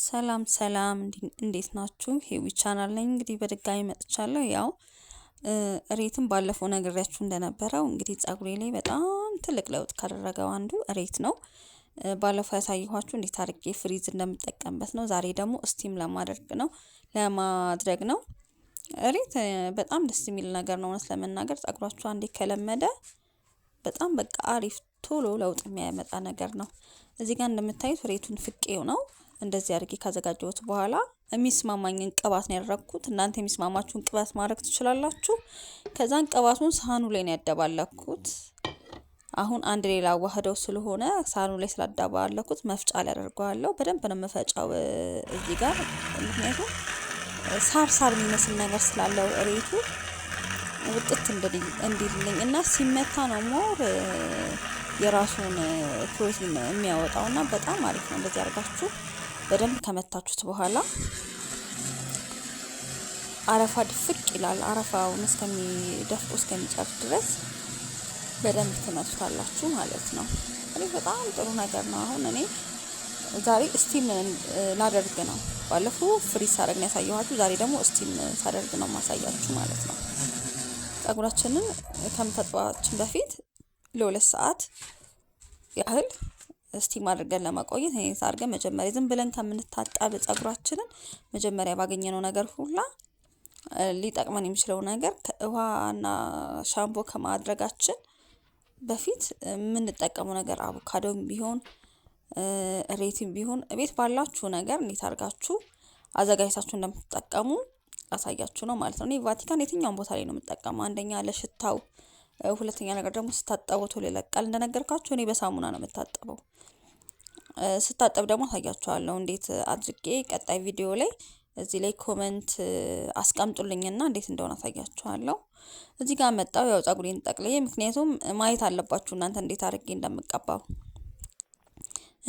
ሰላም ሰላም እንዴት ናችሁ? ሄዊ ቻናል ነኝ። እንግዲህ በድጋሚ መጥቻለሁ። ያው እሬትን ባለፈው ነግሬያችሁ እንደነበረው እንግዲህ ፀጉሬ ላይ በጣም ትልቅ ለውጥ ካደረገው አንዱ እሬት ነው። ባለፈው ያሳየኋችሁ እንዴት አድርጌ ፍሪዝ እንደምጠቀምበት ነው። ዛሬ ደግሞ ስቲም ለማድረግ ነው። እሬት በጣም ደስ የሚል ነገር ነው። እውነት ለመናገር ፀጉራችሁ አንዴ ከለመደ በጣም በቃ አሪፍ ቶሎ ለውጥ የሚያመጣ ነገር ነው። እዚህ ጋር እንደምታዩት እሬቱን ፍቄው ነው እንደዚህ አድርጌ ካዘጋጀሁት በኋላ የሚስማማኝን ቅባት ነው ያደረኩት። እናንተ የሚስማማችሁን ቅባት ማድረግ ትችላላችሁ። ከዛን ቅባቱን ሳህኑ ላይ ነው ያደባለኩት። አሁን አንድ ሌላ ዋህደው ስለሆነ ሳህኑ ላይ ስላደባለኩት መፍጫ ላይ አደርገዋለሁ። በደንብ ነው የምፈጫው እዚህ ጋር ምክንያቱም ሳር የሚመስል ነገር ስላለው እሬቱ ውጥት እንዲልልኝ እና ሲመታ ነው ሞር የራሱን ፕሮቲን የሚያወጣውና በጣም አሪፍ ነው። እንደዚህ አድርጋችሁ በደንብ ከመታችሁት በኋላ አረፋ ድፍቅ ይላል። አረፋውን እስከሚደፍቁ እስከሚጨርስ ድረስ በደንብ ትመቱታላችሁ ማለት ነው። በጣም ጥሩ ነገር ነው። አሁን እኔ ዛሬ ስቲም ላደርግ ነው። ባለፈው ፍሪዝ ሳደርግ ነው ያሳየኋችሁ። ዛሬ ደግሞ ስቲም ሳደርግ ነው ማሳያችሁ ማለት ነው። ፀጉራችንን ከመታጠባችን በፊት ለ2 ሰዓት ያህል ስቲም አድርገን ለማቆየት እኔ አድርገን መጀመሪያ ዝም ብለን ከምንታጠብ ፀጉራችንን መጀመሪያ ባገኘነው ነገር ሁላ ሊጠቅመን የሚችለው ነገር ውሃና ሻምፖ ከማድረጋችን በፊት የምንጠቀመው ነገር አቮካዶም ቢሆን እሬትም ቢሆን ቤት ባላችሁ ነገር እንዴት አድርጋችሁ አዘጋጅታችሁ እንደምትጠቀሙ አሳያችሁ ነው ማለት ነው። እኔ ቫቲካን የትኛውን ቦታ ላይ ነው የምጠቀመው። አንደኛ ለሽታው፣ ሁለተኛ ነገር ደግሞ ስታጠበው ቶሎ ይለቃል። እንደነገርኳችሁ እኔ በሳሙና ነው የምታጠበው። ስታጠብ ደግሞ አሳያችኋለሁ እንዴት አድርጌ። ቀጣይ ቪዲዮ ላይ እዚህ ላይ ኮሜንት አስቀምጡልኝና እንዴት እንደሆነ አሳያችኋለሁ። እዚህ ጋር መጣው ያው ፀጉሬን ጠቅልዬ፣ ምክንያቱም ማየት አለባችሁ እናንተ እንዴት አድርጌ እንደምቀባው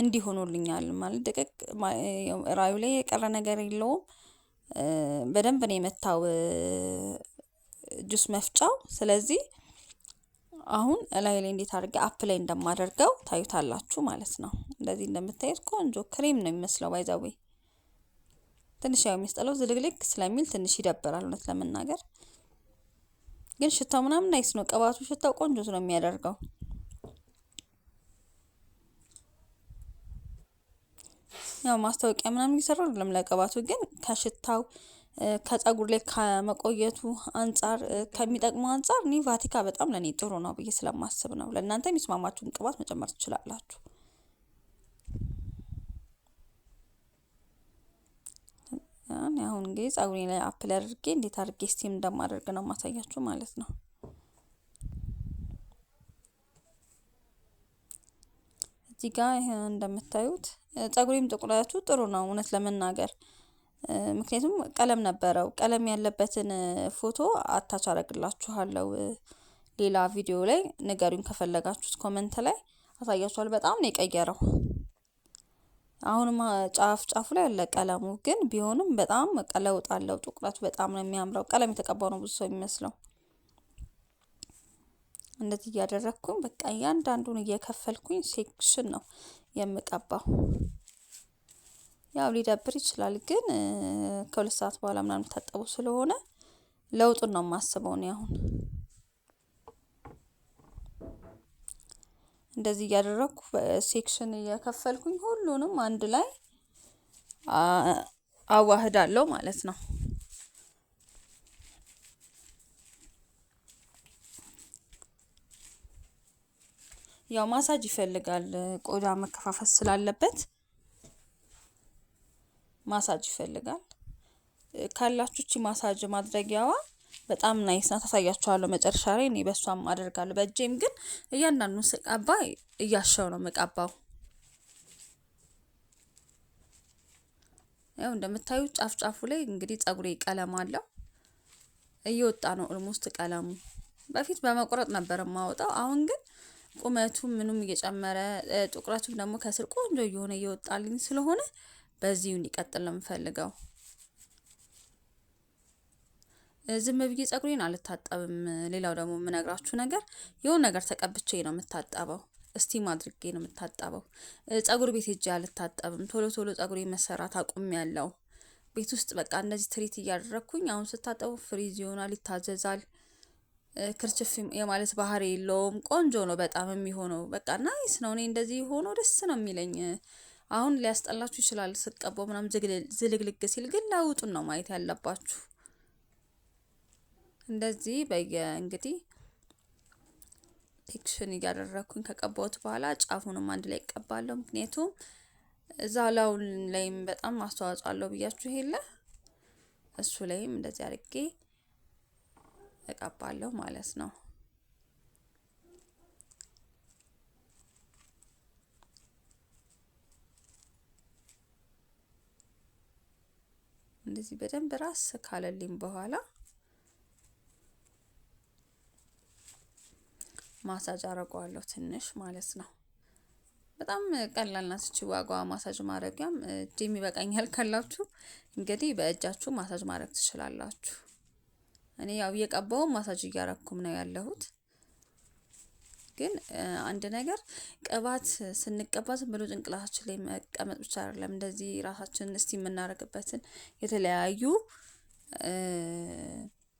እንዲሆኑልኛል ማለት ደቀቅ ራዩ ላይ የቀረ ነገር የለውም። በደንብ ነው የመታው ጁስ መፍጫው። ስለዚህ አሁን ላይ እንዴት አድርጌ አፕ ላይ እንደማደርገው ታዩታላችሁ ማለት ነው። እንደዚህ እንደምታዩት ቆንጆ ክሬም ነው የሚመስለው። ባይዛዌ ትንሽ ያው የሚስጠለው ዝልግልግ ስለሚል ትንሽ ይደብራል እውነት ለመናገር፣ ግን ሽታው ምናምን ናይስ ነው። ቅባቱ ሽታው ቆንጆ ነው የሚያደርገው። ያው ማስታወቂያ ምናምን እየሰራው አይደለም ለቅባቱ፣ ግን ከሽታው ከፀጉር ላይ ከመቆየቱ አንፃር ከሚጠቅመው አንፃር እኔ ቫቲካ በጣም ለኔ ጥሩ ነው ብዬ ስለማስብ ነው። ለእናንተ የሚስማማችሁን ቅባት መጨመር ትችላላችሁ። አሁን እንግዲህ ፀጉሬ ላይ አፕል አድርጌ እንዴት አድርጌ ስቲም እንደማደርግ ነው ማሳያችሁ ማለት ነው። እዚህ ጋር እንደምታዩት ፀጉሬም ጥቁረቱ ጥሩ ነው እውነት ለመናገር፣ ምክንያቱም ቀለም ነበረው። ቀለም ያለበትን ፎቶ አታች አደርግላችኋለሁ ሌላ ቪዲዮ ላይ። ንገሩኝ ከፈለጋችሁት ኮሜንት ላይ አሳያችኋለሁ። በጣም ነው የቀየረው። አሁንም ጫፉ ላይ ያለ ቀለሙ ግን ቢሆንም በጣም ለውጥ አለው። ጥቁረቱ በጣም ነው የሚያምረው። ቀለም የተቀባው ነው ብዙ ሰው የሚመስለው። እንደዚህ እያደረግኩኝ በቃ እያንዳንዱን እየከፈልኩኝ ሴክሽን ነው የምቀባው። ያው ሊደብር ይችላል፣ ግን ከ2 ሰዓት በኋላ ምናምን ታጠቡ ስለሆነ ለውጡን ነው የማስበው ነው። አሁን እንደዚህ እያደረግኩ ሴክሽን እየከፈልኩኝ ሁሉንም አንድ ላይ አዋህዳለሁ ማለት ነው። ያው ማሳጅ ይፈልጋል፣ ቆዳ መከፋፈል ስላለበት ማሳጅ ይፈልጋል። ካላችሁ እቺ ማሳጅ ማድረጊያዋ በጣም ናይስ ናት። ታሳያችኋለሁ መጨረሻ ላይ። እኔ በሷም አደርጋለሁ፣ በእጄም ግን እያንዳንዱን ስቀባ እያሻው ነው መቀባው። ያው እንደምታዩት ጫፉ ላይ እንግዲህ ፀጉሬ ቀለም አለው እየወጣ ነው ኦልሞስት ቀለሙ። በፊት በመቁረጥ ነበር የማወጣው፣ አሁን ግን ቁመቱ ምኑም እየጨመረ ጥቁረቱም ደግሞ ከስር ቆንጆ እየሆነ እየወጣልኝ ስለሆነ በዚሁ እንዲቀጥል ነው የምፈልገው። ዝም ብዬ ፀጉሬን አልታጠብም። ሌላው ደግሞ የምነግራችሁ ነገር የሆነ ነገር ተቀብቼ ነው የምታጠበው። ስቲም አድርጌ ነው የምታጠበው። ፀጉር ቤት ሄጄ አልታጠብም። ቶሎ ቶሎ ፀጉሬ መሰራት አቁሜያለሁ። ቤት ውስጥ በቃ እንደዚህ ትሪት እያደረኩኝ አሁን ስታጠቡ ፍሪዝ ይሆናል፣ ይታዘዛል። ክርችፍ የማለት ባህሪ የለውም። ቆንጆ ነው በጣም የሚሆነው። በቃ ናይስ ነው። እኔ እንደዚህ ሆኖ ደስ ነው የሚለኝ። አሁን ሊያስጠላችሁ ይችላል ስቀባው ምናምን ዝልግልግ ሲል፣ ግን ለውጡን ነው ማየት ያለባችሁ። እንደዚህ እንግዲህ ቴክሽን እያደረኩኝ ከቀባሁት በኋላ ጫፉንም አንድ ላይ እቀባለሁ። ምክንያቱም እዛ ላይም በጣም አስተዋጽኦ አለው ብያችሁ የለ እሱ ላይም እንደዚህ አድርጌ እቀባለሁ ማለት ነው። እንደዚህ በደንብ ራስ ካለልኝ በኋላ ማሳጅ አረጋለሁ ትንሽ ማለት ነው። በጣም ቀላል ናት እቺ ዋጋዋ ማሳጅ ማድረጊያም። እጄም ይበቃኛል ካላችሁ እንግዲህ በእጃችሁ ማሳጅ ማድረግ ትችላላችሁ። እኔ ያው እየቀባው ማሳጅ እያረኩም ነው ያለሁት። ግን አንድ ነገር ቅባት ስንቀባ ዝም ብሎ ጭንቅላታችን ላይ መቀመጥ ብቻ አይደለም። እንደዚህ ራሳችንን እስቲ የምናደርግበትን የተለያዩ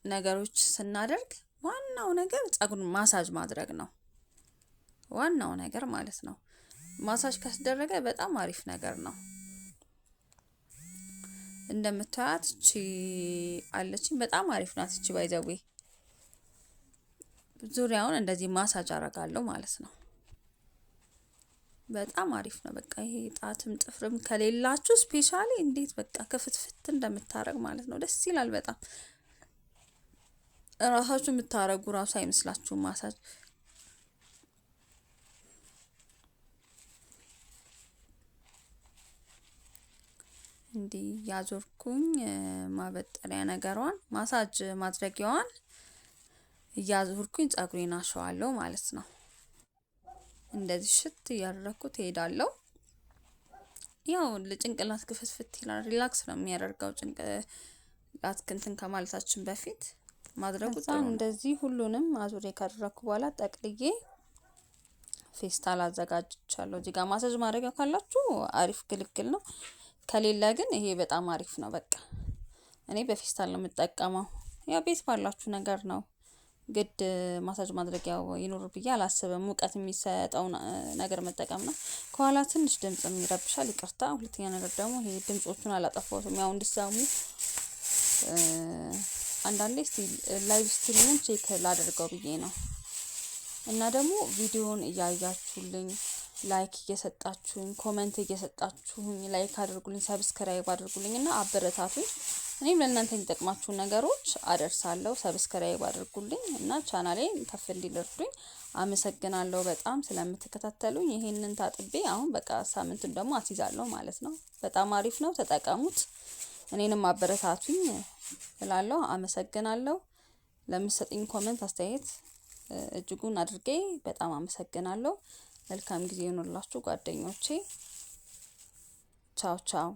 ነገሮች ስናደርግ ዋናው ነገር ፀጉርን ማሳጅ ማድረግ ነው። ዋናው ነገር ማለት ነው። ማሳጅ ካስደረገ በጣም አሪፍ ነገር ነው። እንደምታዩት እቺ አለችኝ በጣም አሪፍ ናት። እቺ ባይዘዌ ዙሪያውን እንደዚህ ማሳጅ አረጋለሁ ማለት ነው። በጣም አሪፍ ነው። በቃ ይሄ ጣትም ጥፍርም ከሌላችሁ ስፔሻሊ እንዴት በቃ ከፍትፍት እንደምታረግ ማለት ነው። ደስ ይላል በጣም። ራሳችሁ የምታረጉ ራሱ አይመስላችሁም ማሳጅ። እንዲህ ያዞርኩኝ ማበጠሪያ ነገሯን ማሳጅ ማድረጊያዋን እያዞርኩኝ ፀጉሬን አሸዋለሁ ማለት ነው። እንደዚህ ሽት እያደረኩት እሄዳለሁ። ያው ለጭንቅላት ክፍትፍት ይላል፣ ሪላክስ ነው የሚያደርገው። ጭንቅላት እንትን ከማለታችን በፊት ማድረጉ እንደዚህ ሁሉንም አዙሬ ካደረኩ በኋላ ጠቅልዬ ፌስታል አዘጋጅቻለሁ። እዚህ ጋር ማሳጅ ማድረጊያ ካላችሁ አሪፍ ግልግል ነው። ከሌለ ግን ይሄ በጣም አሪፍ ነው። በቃ እኔ በፌስታል ነው የምጠቀመው። ያው ቤት ባላችሁ ነገር ነው። ግድ ማሳጅ ማድረጊያው ይኖር ብዬ አላስብም። ሙቀት የሚሰጠው ነገር መጠቀም ነው። ከኋላ ትንሽ ድምጽ ይረብሻል፣ ይቅርታ። ሁለተኛ ነገር ደግሞ ይሄ ድምጾቹን አላጠፋሁትም ያው እንድሰሙ። አንዳንዴ ላይቭ ስትሪሙን ቼክ ላደርገው ብዬ ነው። እና ደግሞ ቪዲዮውን እያያችሁልኝ ላይክ እየሰጣችሁኝ ኮሜንት እየሰጣችሁኝ ላይክ አድርጉልኝ፣ ሰብስክራይብ አድርጉልኝ እና አበረታቱኝ። እኔም ለእናንተ የሚጠቅማችሁ ነገሮች አደርሳለሁ። ሰብስክራይብ አድርጉልኝ እና ቻናሌን ከፍ እንዲልርዱኝ አመሰግናለሁ በጣም ስለምትከታተሉኝ። ይሄንን ታጥቤ አሁን በቃ ሳምንቱን ደግሞ አስይዛለሁ ማለት ነው። በጣም አሪፍ ነው፣ ተጠቀሙት። እኔንም አበረታቱኝ እላለሁ። አመሰግናለሁ። ለምትሰጡኝ ኮሜንት አስተያየት እጅጉን አድርጌ በጣም አመሰግናለሁ። መልካም ጊዜ ይሁንላችሁ ጓደኞቼ። ቻው ቻው።